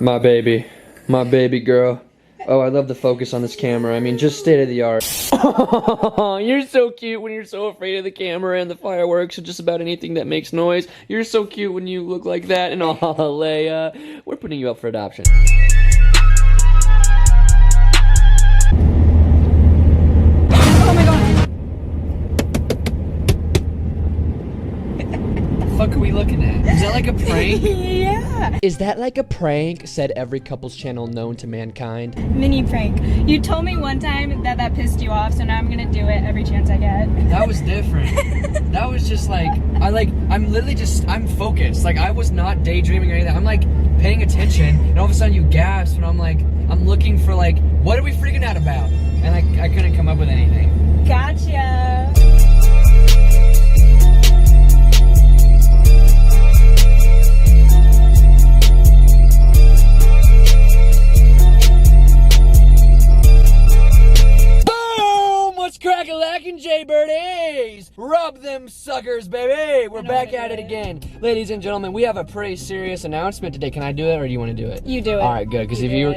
My baby girl. Oh, I love the focus on this camera. I mean, just state of the art. You're so cute when you're so afraid of the camera and the fireworks and just about anything that makes noise. You're so cute when you look like that. And oh, Leia, we're putting you up for adoption. Oh my god. What the fuck are we looking at? Is that like a prank? Yeah. Is that like a prank? Said every couples channel known to mankind. Mini prank. You told me one time that pissed you off, so now I'm gonna do it every chance I get. That was different. That was just like, I'm focused. Like, I was not daydreaming or anything. I'm like paying attention, and all of a sudden you gasp, and I'm like, I'm looking for like, what are we freaking out about? And I couldn't come up with anything. Gotcha. Crack-a-lackin' J-Birdies! Rub them suckers, baby! We're back at it again. Ladies and gentlemen, we have a pretty serious announcement today. Can I do it, or do you want to do it? You do it. Alright, good, because even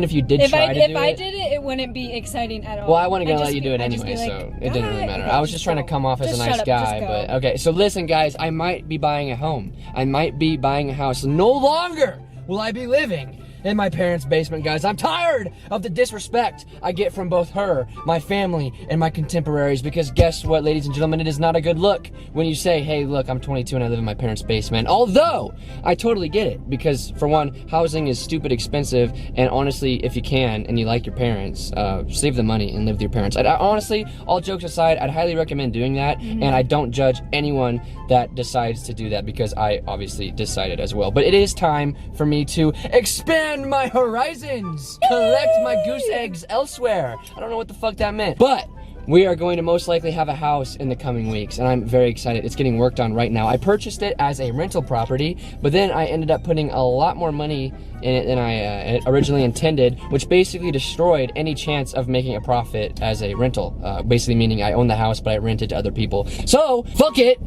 if you did if try to do it... If I did it, it wouldn't be exciting at all. Well, I wasn't gonna let you do it anyway, so it didn't really matter. I was just trying to come off as a nice guy, but... Okay, so listen, guys, I might be buying a home. I might be buying a house. No longer will I be living in my parents' basement, guys. I'm tired of the disrespect I get from both her, my family, and my contemporaries, because guess what, ladies and gentlemen, it is not a good look when you say, hey, look, I'm 22 and I live in my parents' basement. Although, I totally get it, because for one, housing is stupid expensive, and honestly, if you can, and you like your parents, save the money and live with your parents. Honestly, all jokes aside, I'd highly recommend doing that, and I don't judge anyone that decides to do that, because I obviously decided as well. But it is time for me to expand my horizons, collect my goose eggs elsewhere. I don't know what the fuck that meant, but we are going to most likely have a house in the coming weeks, and I'm very excited. It's getting worked on right now. I purchased it as a rental property, but then I ended up putting a lot more money in it than I originally intended, which basically destroyed any chance of making a profit as a rental. Basically meaning I own the house, but I rent it to other people. So, fuck it,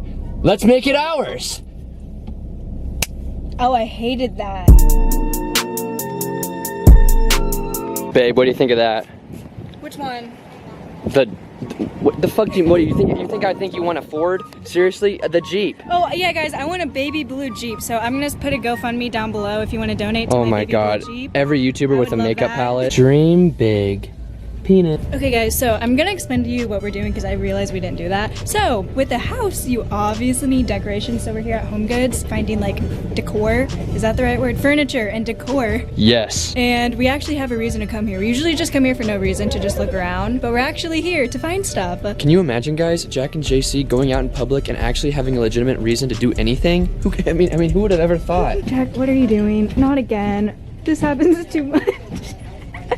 let's make it ours. Oh, I hated that. Babe, what do you think of that? Which one? What the fuck do you think? You think I think you want a Ford? Seriously? The Jeep. Oh, yeah, guys, I want a baby blue Jeep, so I'm gonna put a GoFundMe down below if you want to donate to my baby blue Jeep. Every YouTuber with a makeup palette. Dream big. Peanut. Okay guys, so I'm gonna explain to you what we're doing because I realized we didn't do that. So with the house, you obviously need decorations. So we're here at Home Goods finding like decor. Is that the right word? Furniture and decor. Yes. And we actually have a reason to come here. We usually just come here for no reason to just look around, but we're actually here to find stuff. Can you imagine, guys, Jack and JC going out in public and actually having a legitimate reason to do anything? I mean, who would have ever thought? Jack, what are you doing? Not again. This happens too much.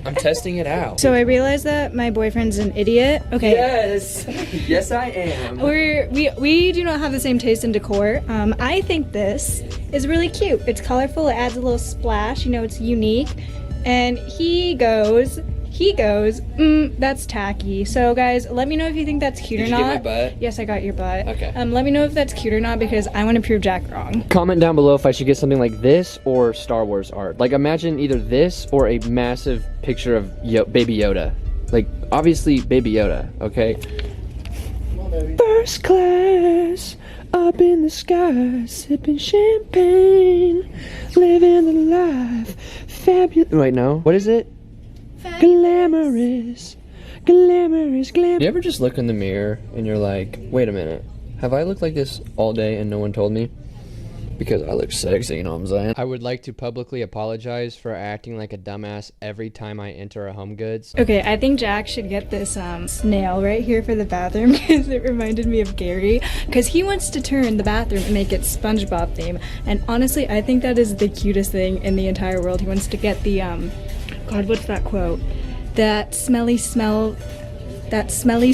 I'm testing it out. So I realized that my boyfriend's an idiot. Okay. Yes. Yes, I am. We do not have the same taste in decor. I think this is really cute. It's colorful. It adds a little splash. You know, it's unique. And he goes, that's tacky. So guys, let me know if you think that's cute or not. Did you get my butt? Yes, I got your butt. Okay. Let me know if that's cute or not because I want to prove Jack wrong. Comment down below if I should get something like this or Star Wars art. Like, imagine either this or a massive picture of Baby Yoda. Like, obviously Baby Yoda, okay? First class, up in the sky, sipping champagne, living the life, fabulous. Wait, no. What is it? Glamorous, glamorous, glamorous. You ever just look in the mirror and you're like, wait a minute, have I looked like this all day and no one told me? Because I look sexy, you know what I'm saying? I would like to publicly apologize for acting like a dumbass every time I enter a Home Goods. Okay, I think Jack should get this snail right here for the bathroom because it reminded me of Gary. Because he wants to turn the bathroom and make it SpongeBob theme. And honestly, I think that is the cutest thing in the entire world. He wants to get the, God, what's that quote? That smells smelly.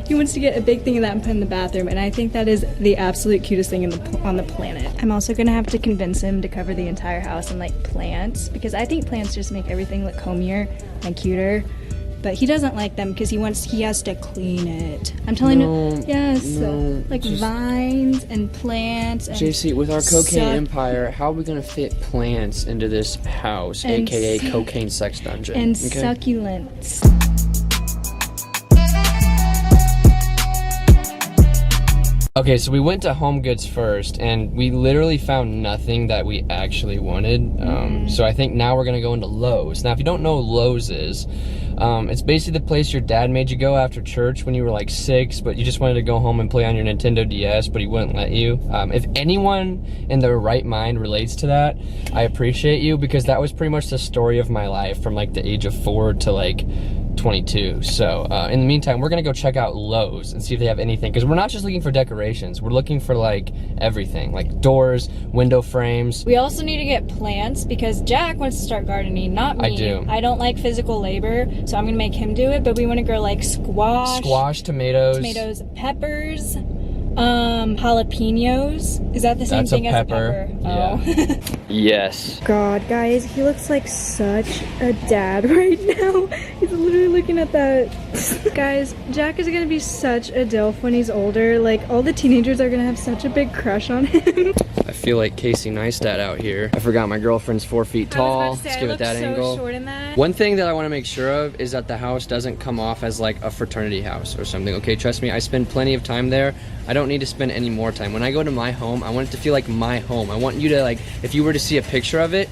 He wants to get a big thing of that and put in the bathroom, and I think that is the absolute cutest thing on the planet. I'm also gonna have to convince him to cover the entire house in like plants because I think plants just make everything look homier and cuter. but he doesn't like them because he has to clean it. I'm telling you, yes, like vines and plants. And JC, with our cocaine empire, how are we gonna fit plants into this house, aka cocaine sex dungeon? And succulents. Okay, so we went to Home Goods first, and we literally found nothing that we actually wanted. So I think now we're gonna go into Lowe's. Now, if you don't know what Lowe's is, it's basically the place your dad made you go after church when you were like 6, but you just wanted to go home and play on your Nintendo DS, but he wouldn't let you. If anyone in their right mind relates to that, I appreciate you, because that was pretty much the story of my life from like the age of 4 to like 22. So in the meantime, we're gonna go check out Lowe's and see if they have anything, because we're not just looking for decorations, we're looking for like everything, like doors, window frames. We also need to get plants because Jack wants to start gardening, not me. I do. I don't like physical labor, so I'm gonna make him do it, but we want to grow like squash, tomatoes, peppers, jalapenos. Is that the same thing as a pepper? Yeah. Oh. Yes. God, guys, he looks like such a dad right now. He's literally looking at that. Guys, Jack is gonna be such a DILF when he's older. Like, all the teenagers are gonna have such a big crush on him. I feel like Casey Neistat out here. I forgot my girlfriend's 4 feet tall. Let's give it that angle. Short in that. One thing that I want to make sure of is that the house doesn't come off as like a fraternity house or something. Okay, trust me, I spend plenty of time there. I don't need to spend any more time. When I go to my home, I want it to feel like my home. I want you to, like, if you were to see a picture of it,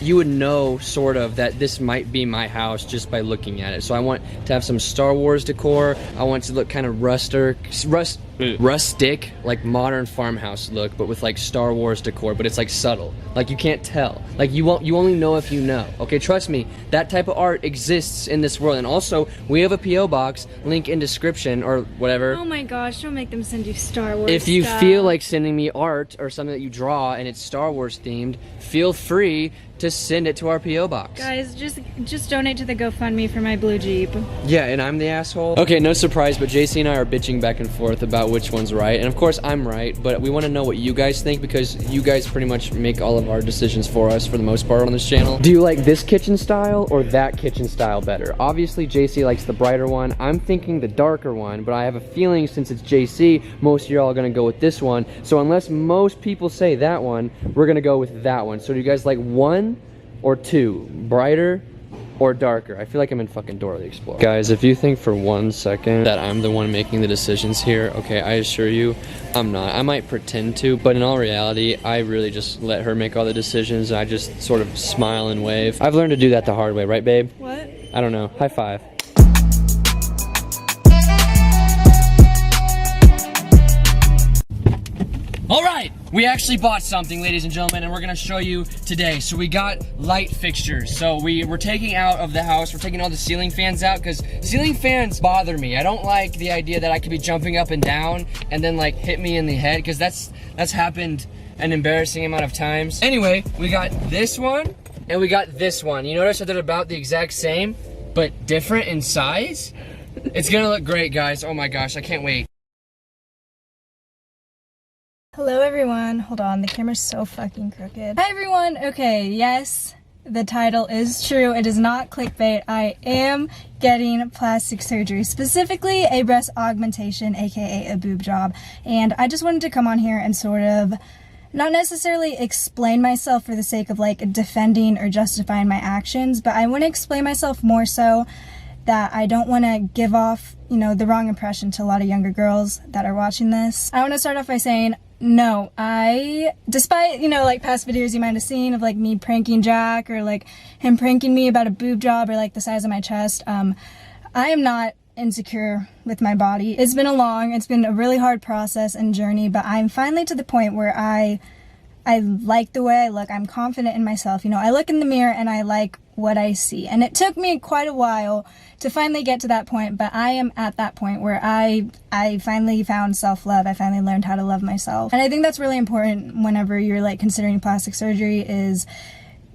you would know sort of that this might be my house just by looking at it. So I want to have some Star Wars decor. I want it to look kind of rustic, like modern farmhouse look, but with like Star Wars decor, but it's like subtle. Like you can't tell. Like you only know if you know. Okay, trust me, that type of art exists in this world. And also, we have a P.O. box, link in description or whatever. Oh my gosh, don't make them send you Star Wars If you stuff. feel like sending me art or something that you draw and it's Star Wars themed, feel free to send it to our P.O. box. Guys, just donate to the GoFundMe for my blue Jeep. Yeah, and I'm the asshole. Okay, no surprise, but JC and I are bitching back and forth about which one's right. And of course, I'm right, but we want to know what you guys think, because you guys pretty much make all of our decisions for us for the most part on this channel. Do you like this kitchen style or that kitchen style better? Obviously, JC likes the brighter one. I'm thinking the darker one, but I have a feeling since it's JC, most of y'all are gonna go with this one. So unless most people say that one, we're gonna go with that one. So do you guys like 1 or 2, brighter or darker? I feel like I'm in fucking Dora the Explorer. Guys, if you think for 1 second that I'm the one making the decisions here, okay, I assure you, I'm not. I might pretend to, but in all reality, I really just let her make all the decisions, and I just sort of smile and wave. I've learned to do that the hard way, right, babe? What? I don't know. High five. All right, we actually bought something, ladies and gentlemen, and we're gonna show you today. So we got light fixtures. So we're taking out of the house, we're taking all the ceiling fans out, because ceiling fans bother me. I don't like the idea that I could be jumping up and down and then like hit me in the head, because that's happened an embarrassing amount of times. Anyway, we got this one and we got this one. You notice that they're about the exact same, but different in size? It's gonna look great, guys. Oh my gosh, I can't wait. Hello everyone. Hold on, the camera's so fucking crooked. Hi everyone. Okay, yes, the title is true. It is not clickbait. I am getting plastic surgery, specifically a breast augmentation, aka a boob job. And I just wanted to come on here and sort of not necessarily explain myself for the sake of like defending or justifying my actions, but I want to explain myself more so that I don't want to give off, you know, the wrong impression to a lot of younger girls that are watching this. I want to start off by saying, no, despite, you know, like past videos you might have seen of like me pranking Jack or like him pranking me about a boob job or like the size of my chest, I am not insecure with my body. It's been a really hard process and journey, but I'm finally to the point where I like the way I look. I'm confident in myself. You know, I look in the mirror and I like what I see. And it took me quite a while to finally get to that point, but I am at that point where I finally found self-love. I finally learned how to love myself. And I think that's really important whenever you're like considering plastic surgery, is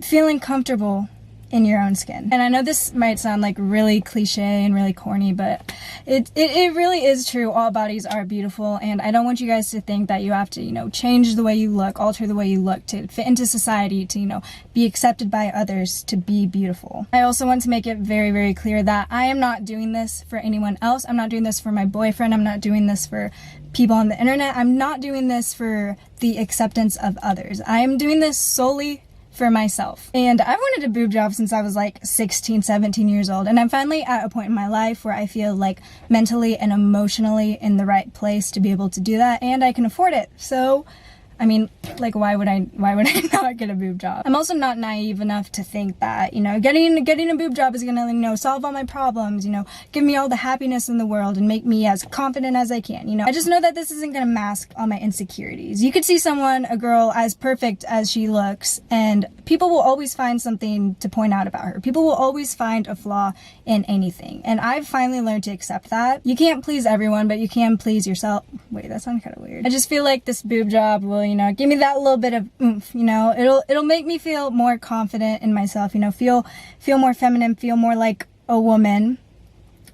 feeling comfortable in your own skin. And I know this might sound like really cliche and really corny, but it really is true. All bodies are beautiful, and I don't want you guys to think that you have to, you know, change the way you look, alter the way you look to fit into society, to, you know, be accepted by others, to be beautiful. I also want to make it very, very clear that I am not doing this for anyone else. I'm not doing this for my boyfriend. I'm not doing this for people on the internet. I'm not doing this for the acceptance of others. I am doing this solely for myself. And I've wanted a boob job since I was like 16, 17 years old. And I'm finally at a point in my life where I feel like mentally and emotionally in the right place to be able to do that, and I can afford it. So, I mean, like, why would I not get a boob job? I'm also not naive enough to think that, you know, getting a boob job is gonna, you know, solve all my problems, you know, give me all the happiness in the world and make me as confident as I can, you know. I just know that this isn't gonna mask all my insecurities. You could see a girl as perfect as she looks, and people will always find something to point out about her. People will always find a flaw in anything. And I've finally learned to accept that. You can't please everyone, but you can please yourself. Wait, that sounded kind of weird. I just feel like this boob job will, you know, give me that little bit of oomph, you know. It'll make me feel more confident in myself, you know, feel more feminine, feel more like a woman.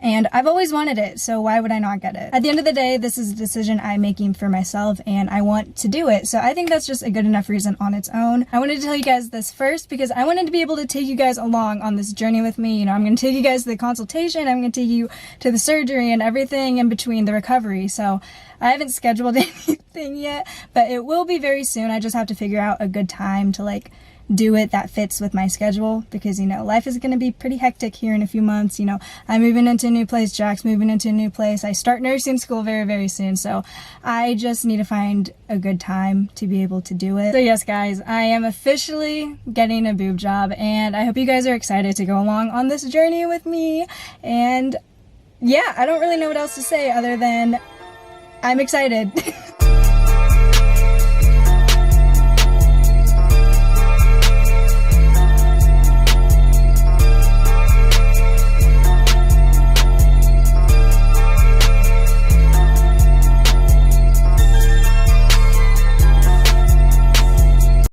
And I've always wanted it, so why would I not get it? At the end of the day, this is a decision I'm making for myself, and I want to do it. So I think that's just a good enough reason on its own. I wanted to tell you guys this first because I wanted to be able to take you guys along on this journey with me. You know, I'm going to take you guys to the consultation, I'm going to take you to the surgery and everything in between, the recovery. So I haven't scheduled anything yet, but it will be very soon. I just have to figure out a good time to, like, do it that fits with my schedule, because, you know, life is going to be pretty hectic here in a few months. You know, I'm moving into a new place, Jack's moving into a new place, I start nursing school very, very soon, so I just need to find a good time to be able to do it. So yes, guys, I am officially getting a boob job, and I hope you guys are excited to go along on this journey with me. And yeah, I don't really know what else to say other than I'm excited.